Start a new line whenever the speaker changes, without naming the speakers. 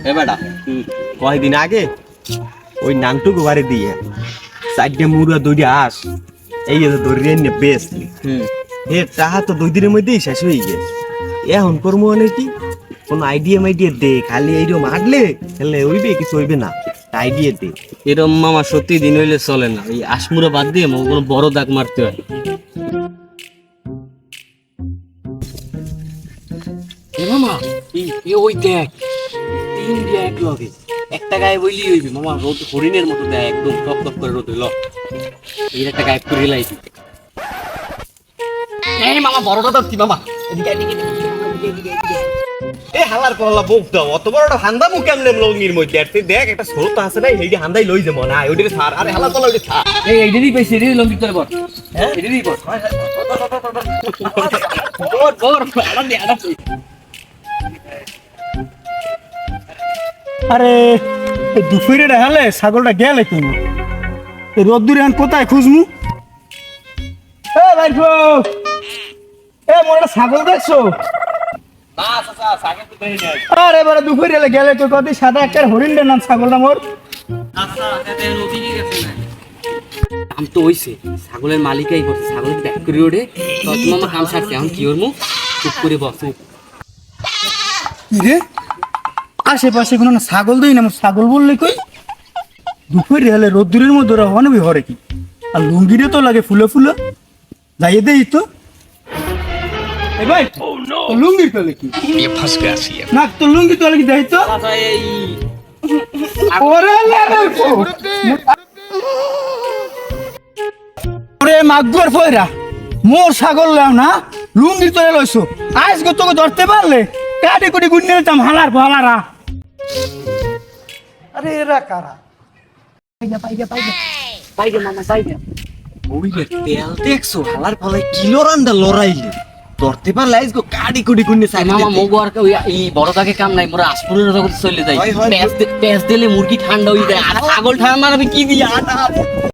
এ বেটা কয়দিন আগে ওই নাংটুকু বাড়ি দিয়ে চারটে মুড়া দুইটা হাঁস এই যে ধরিয়ে নিয়ে বেস্ট এর টাকা তো 2 দিনের মধ্যেই শেষ হয়ে গেছে। এখন করবো মানে কি কোনো আইডিয়া মাইডিয়া দে, খালি এইরকম হাঁটলে খেললে হইবে কিছু হইবে না, আইডিয়া দে।
এরম মামা সত্যি দিন হইলে চলে না, এই আশমুরা বাদ দিয়ে আমাকে কোনো বড় দাগ মারতে হয়। এ মামা ওই দেখ 3 দিয়ে এক লগে একটা গায়ে বইলি হইবে মামা, রোদ হরিণের মতো দেয় একদম টপ টপ করে রোদ হইল। এই একটা গায়ে করে লাইছি। এই মামা বড়টা তো কি মামা, এদিকে এদিকে
এ হালার পহলা বুক দাও, অত বড় একটা হান্দা মুখ কেমনে লঙ্গির মধ্যে আর তুই দেখ একটা ছোট আছে না, এই হান্দাই লই যে মনে হয় ওইটারে ছাড়। আরে হালার পহলা ওইটা ছাড়।
এই দিদি পাইছি রে লঙ্গি তোর বড়, হ্যাঁ দিদি বড় বড় বড় আড়া দে আড়া।
আরে এই দুপুরে দেখালে ছাগলটা গেলে কেন? এই রোদ্দুরে এখন কোথায় খুঁজমু? এ ভাই গো, এ মোর একটা ছাগল দেখছো? আরে বড় দুপুরে এলে গেলে তো কত সাদা একটা হরিণের নাম ছাগলটা মোর।
কাম তো হইছে, ছাগলের মালিকাই করছে, ছাগল ব্যাক করে ওঠে তো মামা কাম সারছে। এখন কি করবো? চুপ করে বসে
রে আশেপাশে কোনো না ছাগল দেই না, ছাগল বললে কই দুপুরে এলে রোদ্দুরের মধ্যে ওরা অনবি হরে কি আর লুঙ্গিরে তো লাগে ফুলে ফুলে যাইয়ে দেই তো। এ ভাই তো লুঙ্গির তলে কি না, তো লুঙ্গি তলে কি দেই তো। ওরে ওরে মাগুর ফয়রা মোর ছাগল লাও না লুঙ্গির তলে লইছো, আজ গো তোকে ধরতে পারলে কাটে কুটি গুন্নে দিতাম হালার ভালারা। আরে এরা কারা?
তেল দেখছো হালার ফলাই কিলো রান্দা লড়াইলে ধরতে পারলে আইস গো কাডি কুডি কুন্নে চাই
মামা মগো আর এই বড় দাগে কাম নাই, মোরা আশপুরের জগতে চলে যাই।
হয়, হয়।
প্যাঁচ দিলে মুরগি ঠান্ডা হয়ে যায়, আর ছাগল ঠান্ডা মারবে কি দিয়ে?